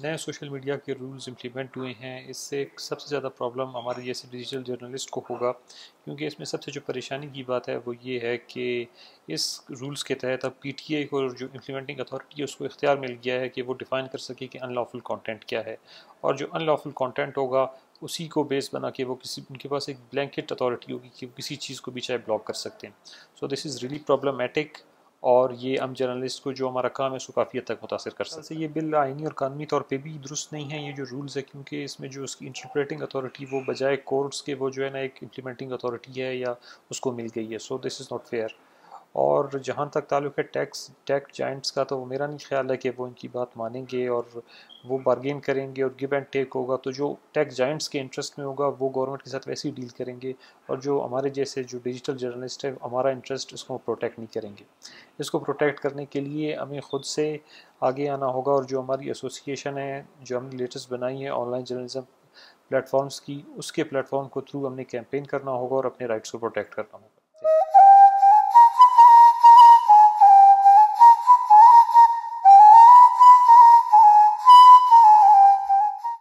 نئے social media کے rules implement ہوئے ہیں، اس سے سب سے زیادہ پرابلم ہمارے جیسے ڈیجیٹل جرنلسٹ کو ہوگا، کیونکہ اس میں سب سے جو پریشانی کی بات ہے وہ یہ ہے کہ اس رولز کے تحت اب پی ٹی اے کو جو امپلیمنٹنگ اتھارٹی ہے اس کو اختیار مل گیا ہے کہ وہ ڈیفائن کر سکے کہ ان لافل کانٹینٹ کیا ہے، اور جو ان لافل کانٹینٹ ہوگا اسی کو بیس بنا کے وہ ان کے پاس ایک بلینکٹ اتھارٹی ہوگی کہ وہ کسی چیز کو بھی چاہے بلاک کر سکتے ہیں. سو دس از ریلی پرابلمٹک، اور یہ ہم جرنلسٹ کو جو ہمارا کام ہے اس کو کافی حد تک متاثر کر سکتا ہے. یہ بل آئینی اور قانونی طور پہ بھی درست نہیں ہے یہ جو رولز ہے، کیونکہ اس میں جو اس کی انٹرپریٹنگ اتھارٹی وہ بجائے کورٹس کے وہ جو ہے نا ایک امپلیمنٹنگ اتھارٹی ہے یا اس کو مل گئی ہے. سو دس از ناٹ فیئر. اور جہاں تک تعلق ہے ٹیک جائنٹس کا، تو وہ میرا نہیں خیال ہے کہ وہ ان کی بات مانیں گے اور وہ بارگین کریں گے اور گیو اینڈ ٹیک ہوگا. تو جو ٹیک جائنٹس کے انٹرسٹ میں ہوگا وہ گورنمنٹ کے ساتھ ویسے ہی ڈیل کریں گے، اور جو ہمارے جیسے جو ڈیجیٹل جرنلسٹ ہے ہمارا انٹرسٹ اس کو پروٹیکٹ نہیں کریں گے. اس کو پروٹیکٹ کرنے کے لیے ہمیں خود سے آگے آنا ہوگا، اور جو ہماری ایسوسیشن ہے جو ہم نے لیٹسٹ بنائی ہے online journalism platforms کی، اس کے پلیٹ فارم کو تھرو ہم نے کیمپین کرنا ہوگا اور اپنے رائٹس کو پروٹیکٹ کرنا ہوگا.